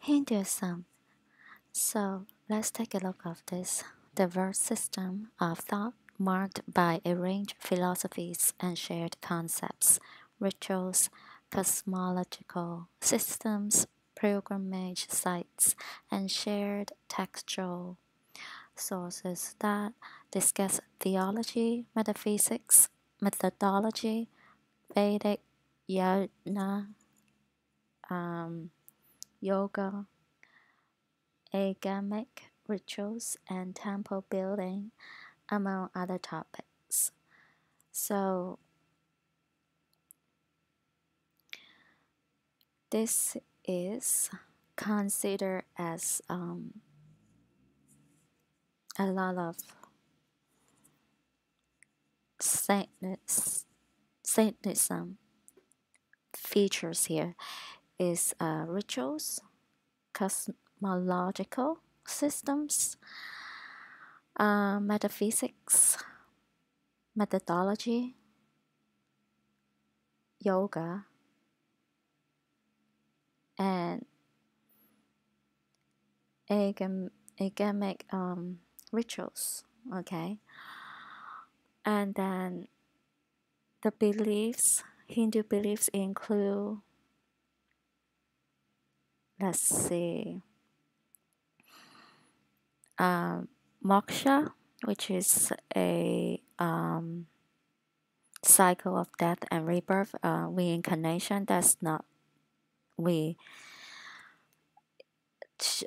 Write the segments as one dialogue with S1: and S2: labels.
S1: Hinduism. So let's take a look at this diverse system of thought marked by a range of philosophies and shared concepts, rituals, cosmological systems, pilgrimage sites, and shared textual sources that discuss theology, metaphysics, methodology, Vedic, Yajna, yoga, agamic rituals, and temple building, among other topics. So, this is considered as a lot of Satanism features here is rituals, cosmological systems, metaphysics, methodology, yoga, and agamic rituals. Okay, and then the beliefs, Hindu beliefs include, let's see, moksha, which is a cycle of death and rebirth, reincarnation. That's not we.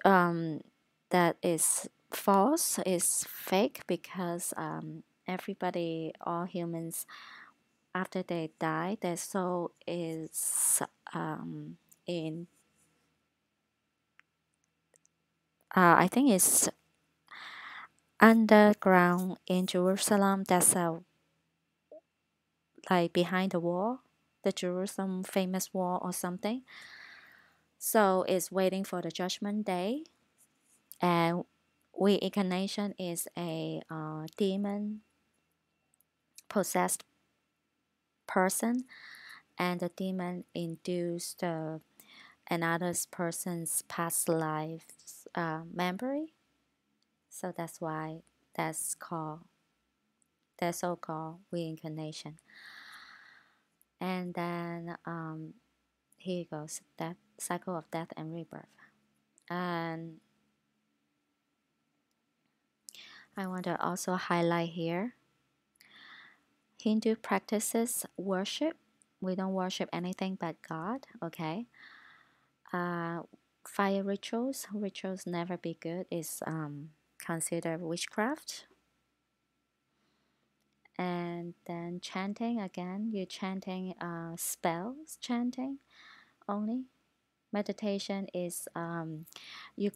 S1: That is false. Is fake because everybody, all humans, after they die, their soul is in. I think it's underground in Jerusalem. That's like behind the wall, the Jerusalem famous wall or something. So it's waiting for the judgment day, and reincarnation is a demon possessed person, and the demon induced another person's past life memory. So that's why that's called the so-called reincarnation. And then here goes that cycle of death and rebirth. And I want to also highlight here Hindu practices worship. We don't worship anything but God, okay? Fire rituals. Rituals never be good is considered witchcraft. And then chanting again, you're chanting spells, chanting only. Meditation is you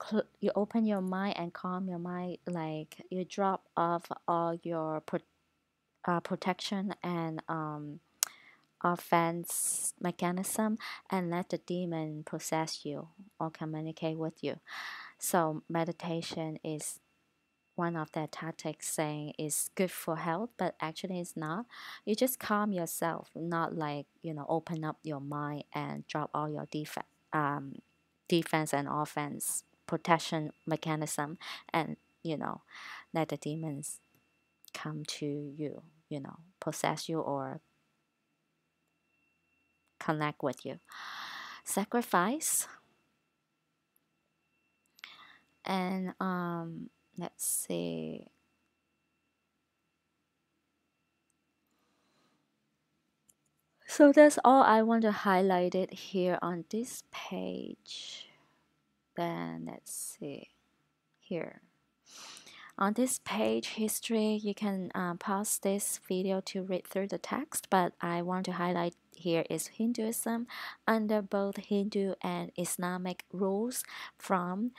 S1: open your mind and calm your mind, like you drop off all your protection and offense mechanism and let the demon possess you or communicate with you. So meditation is one of their tactics, saying is good for health, but actually it's not. You just calm yourself, not like open up your mind and drop all your defense and offense protection mechanism, and let the demons come to you, possess you or connect with you. Sacrifice. And let's see. So that's all I want to highlight it here on this page. Then let's see here. On this page, history, you can pause this video to read through the text, but I want to highlight here is Hinduism under both Hindu and Islamic rules from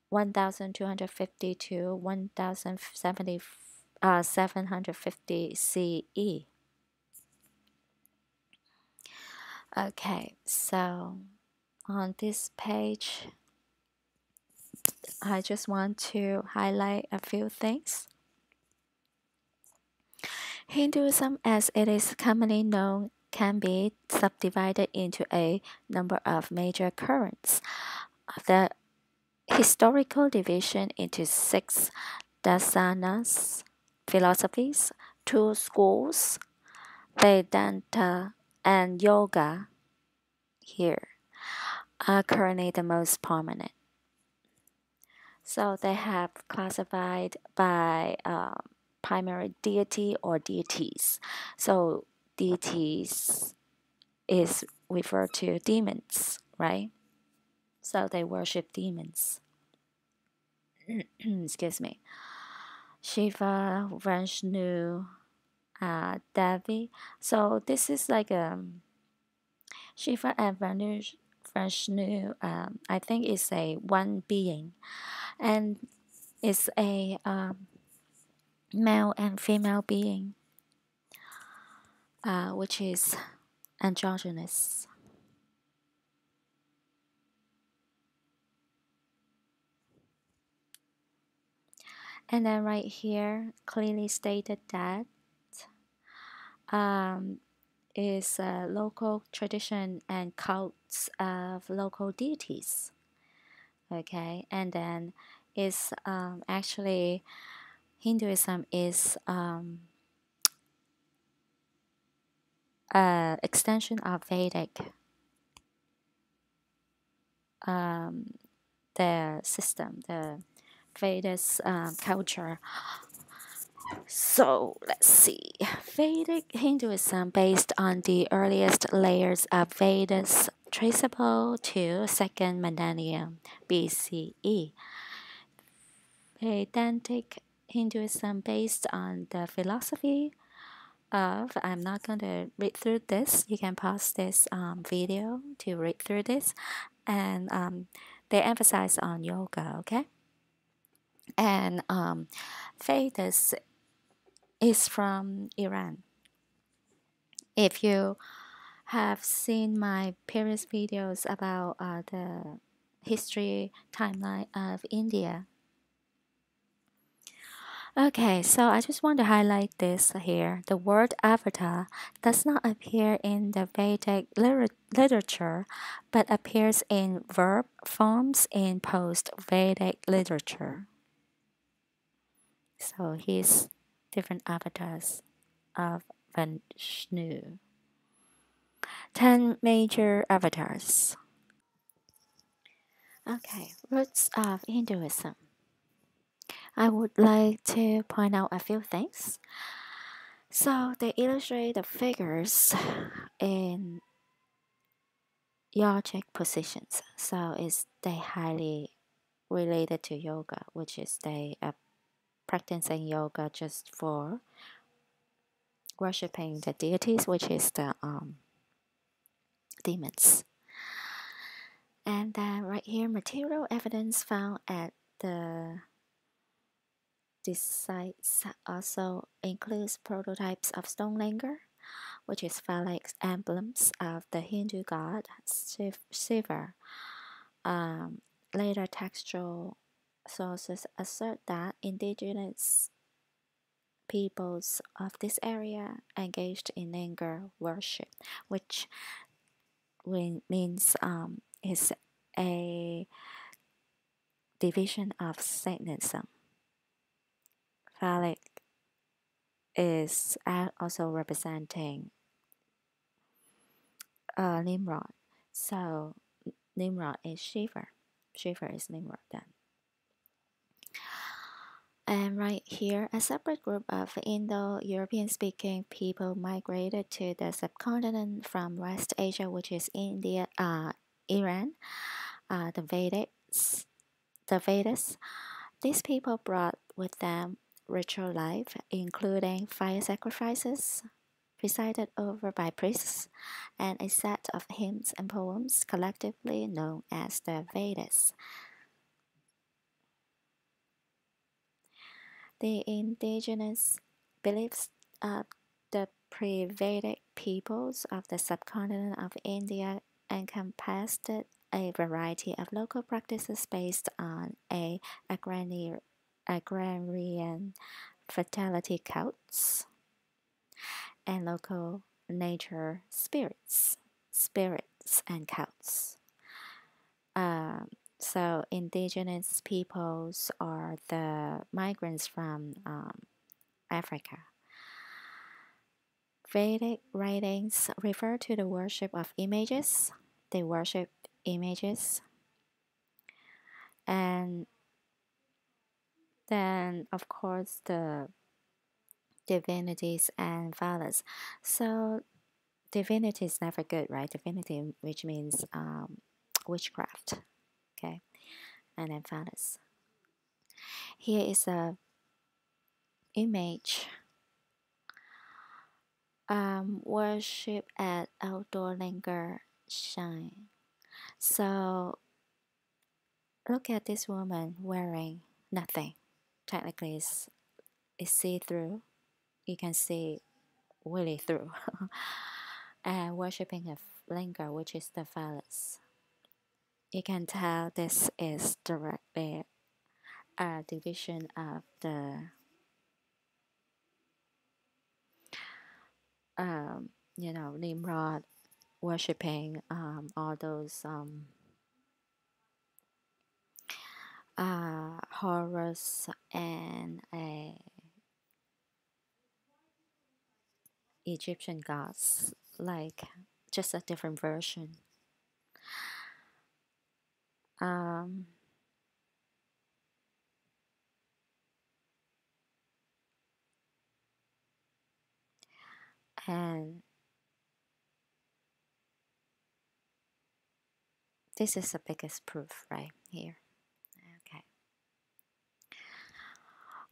S1: 1250 to 1750 CE. Okay, so on this page, I just want to highlight a few things. Hinduism, as it is commonly known, can be subdivided into a number of major currents. The historical division into 6 dasanas, philosophies, 2 schools, Vedanta and Yoga here are currently the most prominent. So they have classified by primary deity or deities. So deities is referred to demons, right? So they worship demons. Excuse me. Shiva, Vishnu, Devi. So this is like Shiva and Vishnu. I think is a one being, and it's a male and female being, which is androgynous. And then right here, clearly stated that um, is local tradition and cults of local deities. Okay, and then is actually Hinduism is extension of Vedic the system, the Vedas culture. So let's see. Vedic Hinduism based on the earliest layers of Vedas traceable to second millennium BCE. Vedantic Hinduism based on the philosophy of, I'm not going to read through this. You can pause this video to read through this. And they emphasize on yoga, okay? And Vedas is from Iran. If you have seen my previous videos about the history timeline of India. Okay, so I just want to highlight this here. The word avatar does not appear in the Vedic literature, but appears in verb forms in post-Vedic literature. So here's different avatars of Vishnu. 10 major avatars. Okay, roots of Hinduism. I would like to point out a few things. So they illustrate the figures in yogic positions. So it's they highly related to yoga, which is they are practicing yoga just for worshipping the deities, which is the demons. And then right here, material evidence found at the this site also includes prototypes of stone linger, which is phallic emblems of the Hindu god Shiva. Later textual sources assert that indigenous peoples of this area engaged in linger worship, which means is a division of Satanism. Phallic is also representing Nimrod. So Nimrod is Shiva. Shiva is Nimrod then. And right here, a separate group of Indo-European speaking people migrated to the subcontinent from West Asia, which is India, Iran, the Vedas. These people brought with them ritual life, including fire sacrifices, presided over by priests, and a set of hymns and poems collectively known as the Vedas. The indigenous beliefs of the pre-Vedic peoples of the subcontinent of India encompassed a variety of local practices based on agrarian fertility cults and local nature spirits and cults. So indigenous peoples are the migrants from Africa. Vedic writings refer to the worship of images. They worship images, and then of course the divinities and fathers. So divinity is never good, right? Divinity, which means witchcraft, okay, and then fathers. Here is a image. Worship at outdoor linger shrine. So look at this woman wearing nothing. Technically, it's see-through. You can see really through. And worshipping a linger, which is the phallus. You can tell this is directly a division of the Nimrod worshipping all those Horus and Egyptian gods, like just a different version. Um, and this is the biggest proof right here. Okay.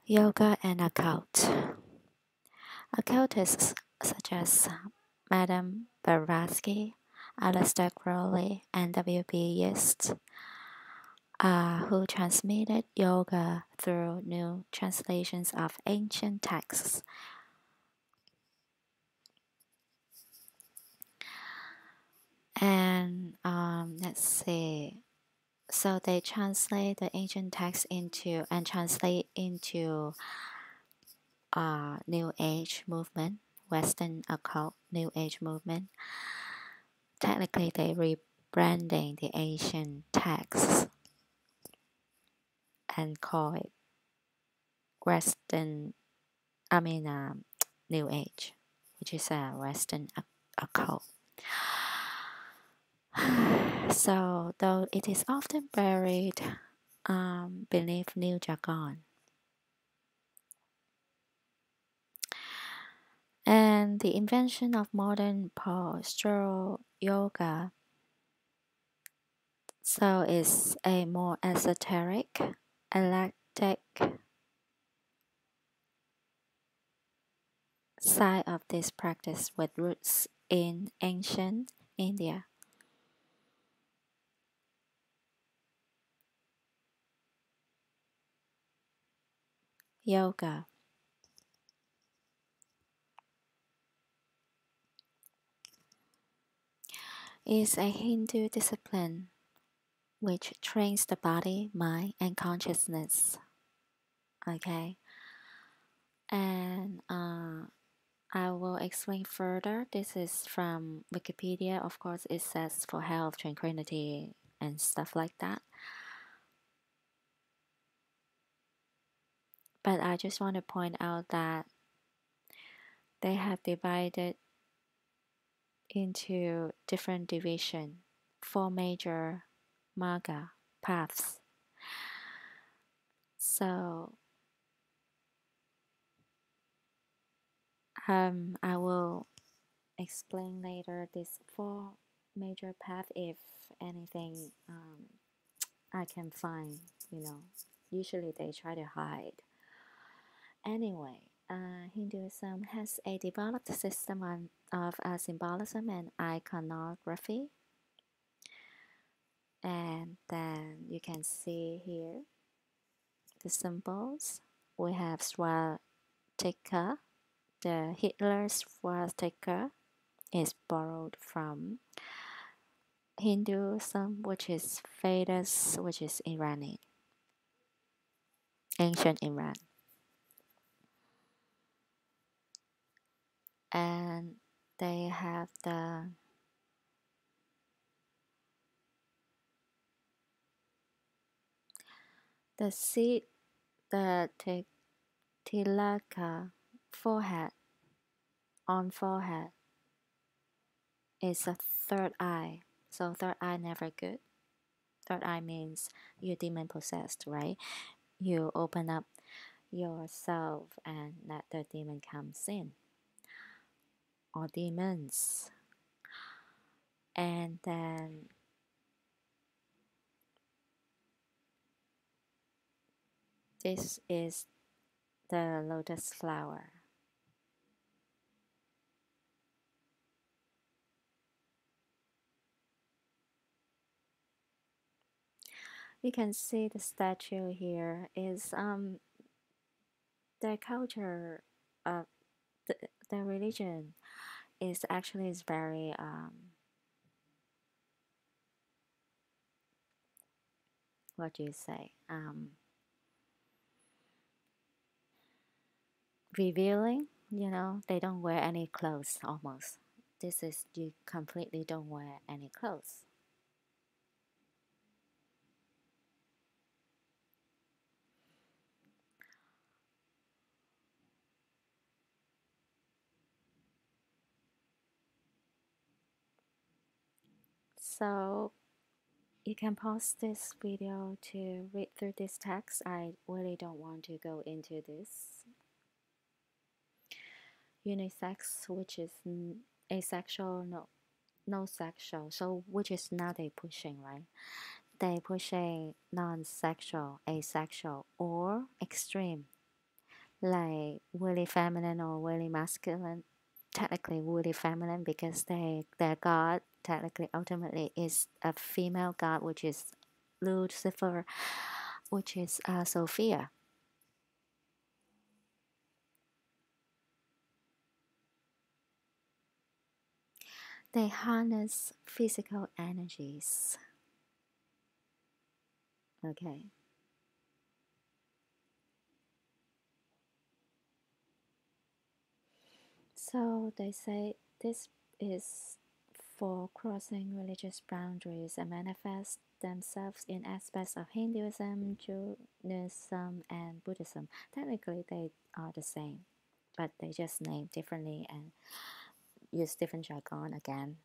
S1: Yoga and occult. Occultists such as Madame Blavatsky, Aleister Crowley, and W.B. Yeats, who transmitted yoga through new translations of ancient texts. And let's see. So they translate the ancient text into and translate into New Age movement, Western occult New Age movement. Technically, they rebranding the ancient texts and call it Western. New Age, which is a Western occult. So, though it is often buried beneath new jargon. And the invention of modern postural yoga so is a more esoteric, eclectic side of this practice with roots in ancient India. Yoga is a Hindu discipline which trains the body, mind, and consciousness. Okay, and I will explain further. This is from Wikipedia. Of course, it says for health, tranquility, and stuff like that. But I just want to point out that they have divided into different division, four major marga paths. So I will explain later this four major path if anything I can find. Usually they try to hide. Anyway, Hinduism has a developed system of symbolism and iconography. And then you can see here the symbols. We have swastika. The Hitler swastika is borrowed from Hinduism, which is Vedas, which is Iranian, ancient Iran. And they have the The seat, the tilaka, forehead, on forehead, is a third eye. So third eye never good. Third eye means you're demon possessed, right? You open up yourself and let the demon comes in, or demons. And then this is the lotus flower. You can see the statue here is the culture of the religion is very what do you say, revealing. You know, they don't wear any clothes almost. This is you completely don't wear any clothes. So you can pause this video to read through this text. I really don't want to go into this. Unisex, which is asexual, no sexual. So which is not they pushing, right? They pushing non-sexual, asexual, or extreme, like really feminine or really masculine. Technically, really feminine because their god technically ultimately is a female god, which is Lucifer, which is Sophia. They harness physical energies. Okay, so they say this is for crossing religious boundaries and manifest themselves in aspects of Hinduism, Judaism, and Buddhism. Technically, they are the same, but they just name differently and use different jargon again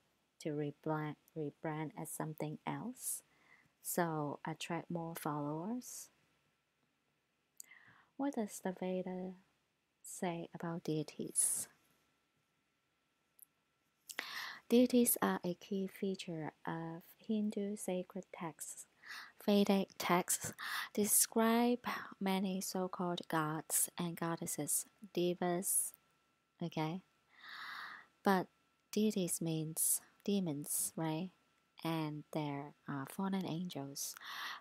S1: to rebrand as something else. So attract more followers. What does the Veda say about deities? Deities are a key feature of Hindu sacred texts. Vedic texts describe many so-called gods and goddesses, devas, okay? But deities means demons, right? And there are fallen angels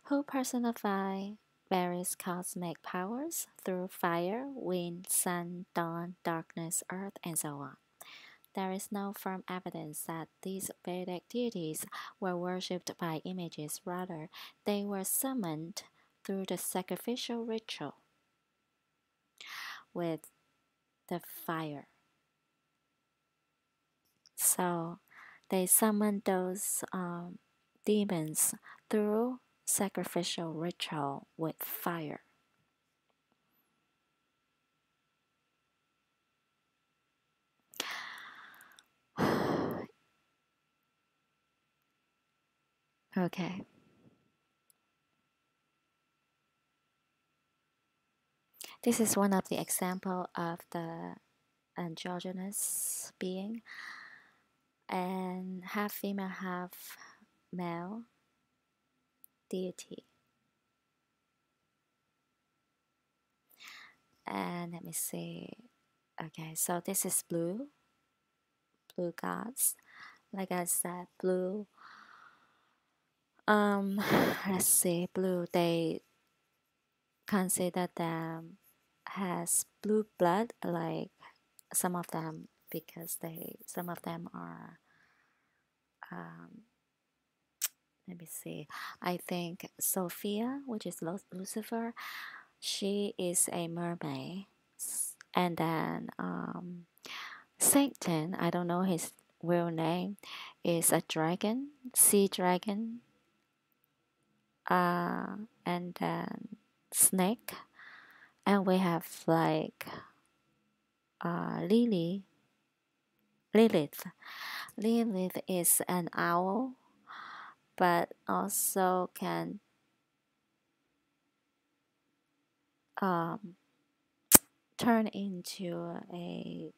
S1: who personify various cosmic powers through fire, wind, sun, dawn, darkness, earth, and so on. There is no firm evidence that these Vedic deities were worshipped by images, rather, they were summoned through the sacrificial ritual with the fire. So they summoned those demons through sacrificial ritual with fire. Okay. This is one of the example of the androgynous being and half female, half male deity. And let me see. Okay, so this is blue gods. Like I said, blue. Let's see, blue. They consider them has blue blood, like some of them, because some of them are. Um, let me see. I think Sophia, which is Lucifer, she is a mermaid, and then Satan, I don't know his real name, is a dragon, sea dragon. And then snake, and we have like Lily. Lilith. Lilith is an owl, but also can um, turn into a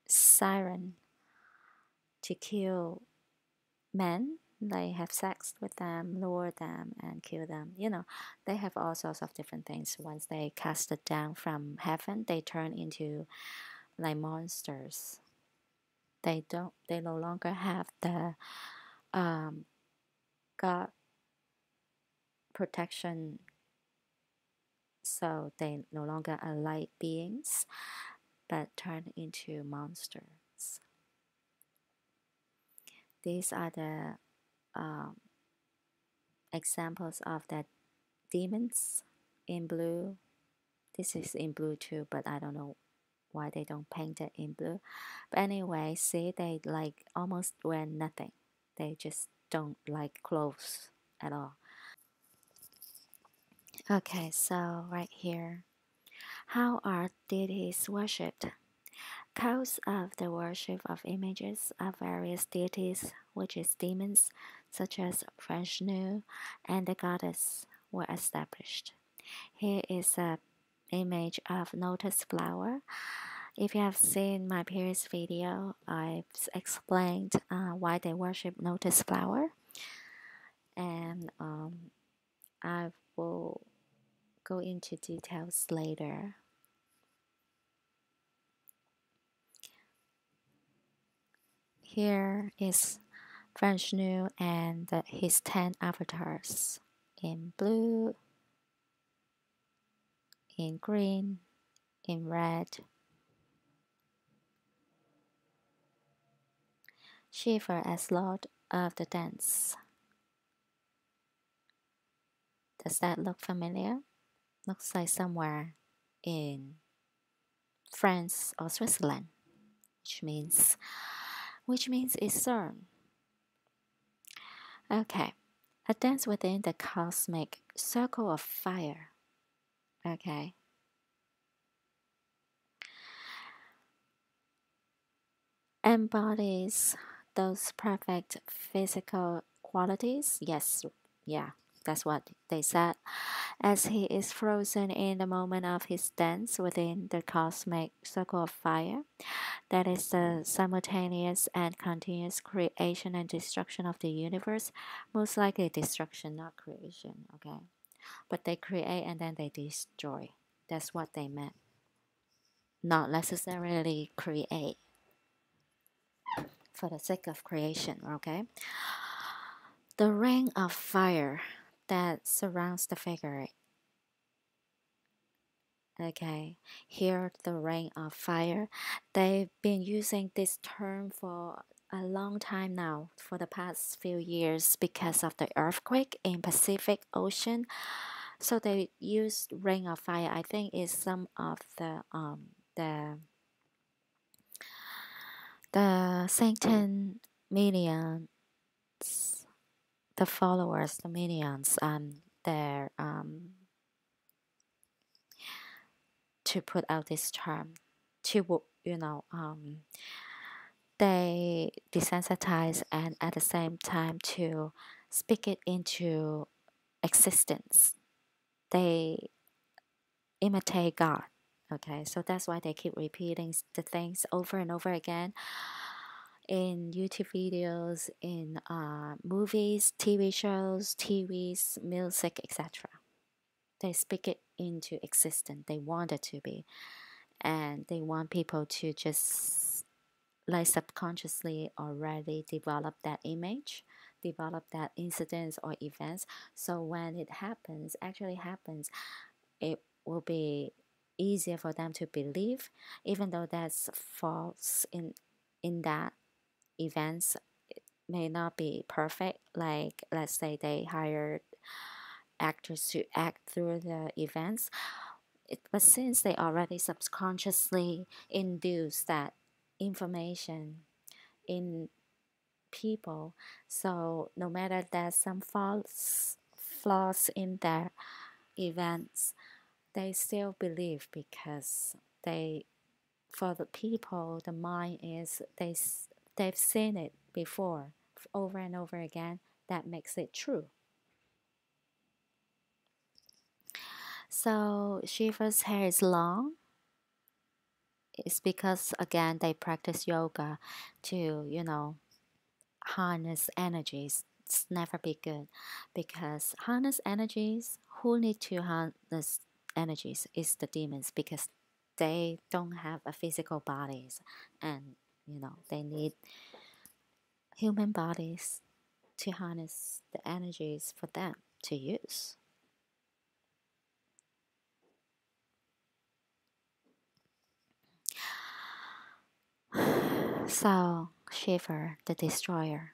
S1: siren to kill men. They have sex with them, lure them, and kill them. They have all sorts of different things. Once they cast it down from heaven, they turn into like monsters. They don't. They no longer have the um, God protection, so they no longer are light beings, but turn into monsters. These are the um, examples of the demons in blue. This is in blue too, but I don't know why they don't paint it in blue. But anyway, see, they like almost wear nothing. They just don't like clothes at all. Okay, so right here, how are deities worshipped? Cause of the worship of images of various deities, which is demons, such as Vishnu and the goddess, were established. Here is an image of lotus flower. If you have seen my previous video, I've explained why they worship lotus flower, and I will go into details later. Here is Vishnu and his 10 avatars in blue, in green, in red. Shiva as Lord of the Dance. Does that look familiar? Looks like somewhere in France or Switzerland, which means it's CERN. Okay, a dance within the cosmic circle of fire. Okay, embodies those perfect physical qualities. Yes, yeah, that's what they said. As he is frozen in the moment of his dance within the cosmic circle of fire, that is the simultaneous and continuous creation and destruction of the universe. Most likely destruction, not creation, okay? But they create and then they destroy. That's what they meant. Not necessarily create for the sake of creation, okay? The ring of fire that surrounds the figure. Okay, here the ring of fire. They've been using this term for a long time now, for the past few years, because of the earthquake in Pacific Ocean. So they used ring of fire. I think is some of the Satan minions, the followers, the minions, their to put out this term to they desensitize and at the same time to speak it into existence. They imitate God. Okay, so that's why they keep repeating the things over and over again in YouTube videos, in movies, TV shows, TVs, music, etc. They speak it into existence. They want it to be, and they want people to just like subconsciously already develop that image, develop that incidents or events. So when it actually happens, it will be easier for them to believe, even though that's false in that events may not be perfect. Like let's say they hired actors to act through the events, but since they already subconsciously induce that information in people, so no matter there's some false flaws in there, events, they still believe because they, for the people, the mind is they've seen it before over and over again. That makes it true. So Shiva's hair is long. It's because again they practice yoga to harness energies. It's never be good because harness energies. Who need to harness energies is the demons because they don't have a physical bodies, and they need human bodies to harness the energies for them to use. So Shiva, the destroyer,